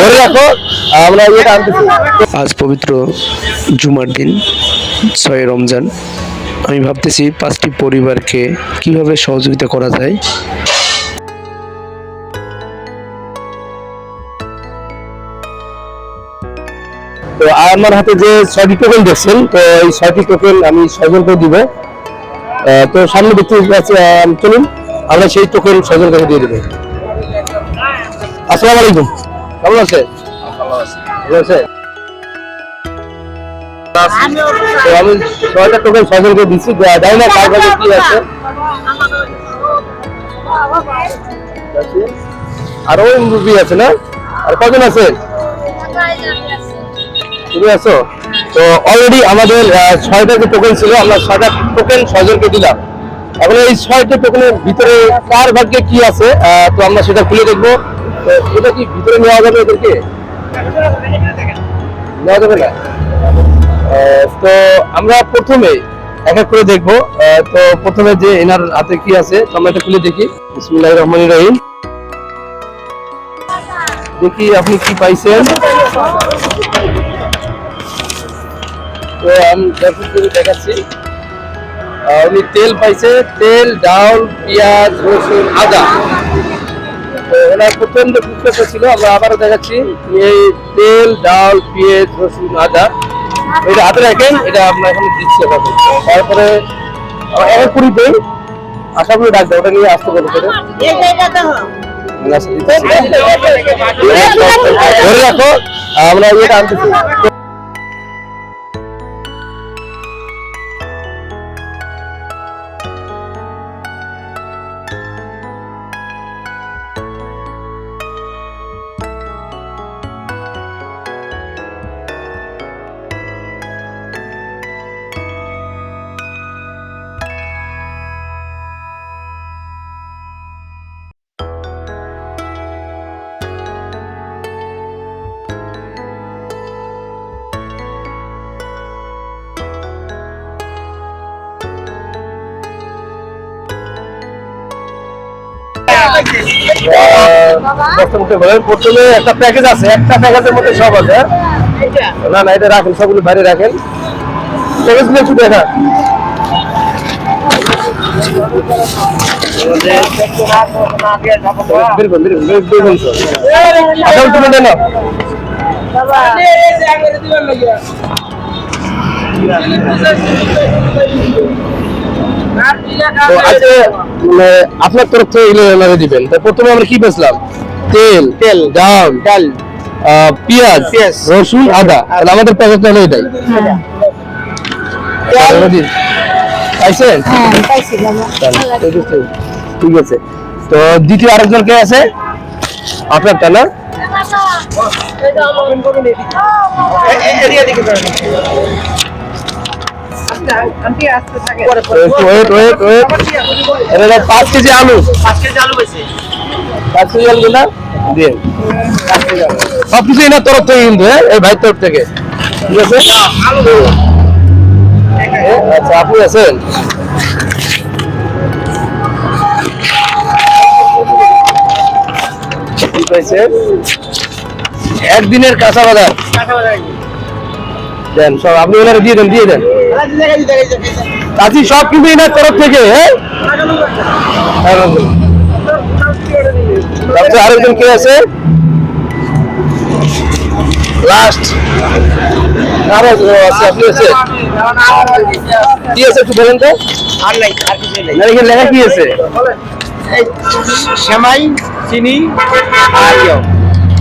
ধরে রাখো, আমরা এটা আনতেছি। আজ পবিত্র জুমার দিন 6 রমজান। আমি ভাবতেছি 5টি পরিবারকে কিভাবে সহযোগিতা করা যায়। তো আমার হাতে যে 6টি টোকেন দেখছেন, তো এই 6টি টোকেন আমি 6 জনকে দিব। তো সামনে দেখতে চলুন আমরা সেই টোকেন 6 জনকে দিয়ে দেবো। আসসালামু আলাইকুম, কেমন আছে? ভালো আছে। তো আমি 6টা টোকেন 6 জনকে দিচ্ছি, জানি না কার কাছে কি আছে। আর ওই মুভি আছে না? আর কজন আছে? তুমি আছো? তো অলরেডি আমাদের 6টা যে টোকেন ছিল, আমরা 6টা টোকেন 6 জনকে দিলাম। এখন এই 6টা টোকেনের ভিতরে কার ভাগ্যে কি আছে, তো আমরা সেটা খুলে দেখবো। তো এটা কি ভিতরে নেওয়া যাবে? এদেরকে নেওয়া যাবে না? তো আমরা প্রথমে এক এক করে দেখবো। তো প্রথমে যে এনার হাতে কি আছে, তো আমরা এটা খুলে দেখি। বিসমিল্লাহির রহমানির রহিম। দেখি আপনি কি পাইছেন। তো আমি দেখাচ্ছি। উনি তেল পাইছে, তেল, ডাউল, পেঁয়াজ, রসুন, আদা। তো ওনার প্রথম যে পুস্তকটা ছিল, আমরা আবারও দেখাচ্ছি। এই তেল, ডাউল, পেঁয়াজ, রসুন, আদা এটা হাতে রাখেন, এটা আপনার এখন দিচ্ছে। তারপরে এক কুড়ি দেই, আশা করি ডাকবে, ওটা নিয়ে আসতে বলবো। ধরে রাখো, আমরা এটা আনতেছি। প্রথমে একটা প্যাকেজ আছে, একটা প্যাকেজের মধ্যে সব আছে। না না, এটা রাখেন, সবগুলো বাইরে রাখেন। প্যাকেজগুলো একটু দেখা। তুমি দেন আপনার তরফ থেকে দিবেন। প্রথমে আমরা কি বেচলাম? তেল, ডাল, পেঁয়াজ, রসুন, আদা। আমাদের প্যাকেজটা হলো এটাই। পাইছেন? ঠিক আছে। তো দ্বিতীয় আরেকজন কে আছে? আপনারটা না? ওয়েট 5 কেজি আলু। 5 কেজি আলু না দিয়ে সবকিছু এনার তরফ থেকে কিন্তু, এই ভাইয়ের তরফ থেকে। ঠিক আছে। আচ্ছা, আপনি আছেন? একদিনের কাঁচা বাজার দেন সব, আপনি ওনারা দিয়ে দেন। চাচি সব কিন্তু এনার তরফ থেকে। আরেকজন কে আছে? লাস্ট আপনি আছে? কি আছে একটু বলেন তো। লেখা কি আছে? সেমাই, চিনি আর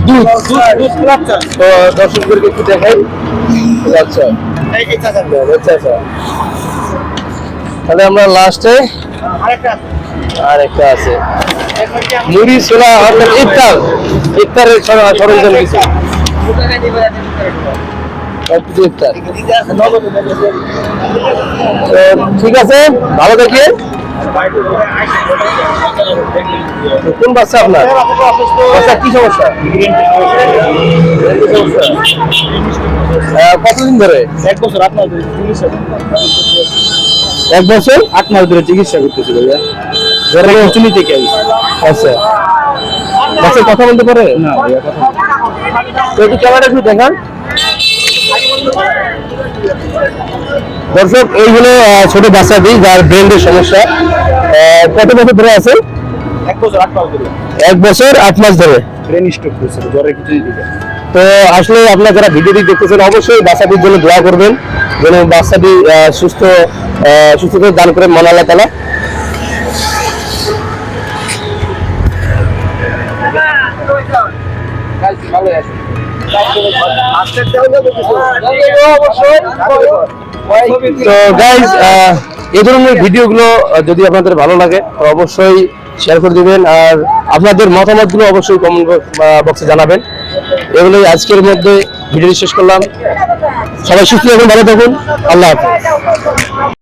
দুধ। তো দর্শকদেরকে একটু দেখাই। আচ্ছা, তাহলে আমরা লাস্টে আরেকটা আছে মুড়ি, ছোলা, অর্থাৎ ইফতারের সরঞ্জাম কিছু। ঠিক আছে, ভালো থাকি। কোন বাচ্চা আপনার? বাচ্চা কি সমস্যা? কতদিন ধরে? 1 বছর 8 মাস ধরে 1 বছর 8 মাস ধরে চিকিৎসা করতেছি ভাইয়া। জ্বরের ওষুধ থেকে। আচ্ছা, বাচ্চা কথা বলতে পারে? না ভাইয়া, কথা তো একটু ক্যামেরা একটু দেখান। দর্শক এই হলো ছোট বাচ্চাটি যার ব্রেনের সমস্যা। কত বছর ধরে আছে? 1 বছর 8 মাস ধরে 1 বছর 8 মাস ধরে। ব্রেন স্ট্রোক হয়েছিল, জ্বরের কিছু দিকে। তো আসলে আপনারা যারা ভিডিওটি দেখতেছেন অবশ্যই বাচ্চাটির জন্য দোয়া করবেন, যেন বাচ্চাটি সুস্থতা দান করে মন আল্লাহ তাআলা। তো গাইজ এই ধরনের ভিডিওগুলো যদি আপনাদের ভালো লাগে তো অবশ্যই শেয়ার করে দিবেন, আর আপনাদের মতামতগুলো অবশ্যই কমেন্ট বক্সে জানাবেন। এগুলোই আজকের মধ্যে ভিডিওটি শেষ করলাম। সবাই সুস্থ থাকুন, ভালো থাকুন, আল্লাহ হাফেজ।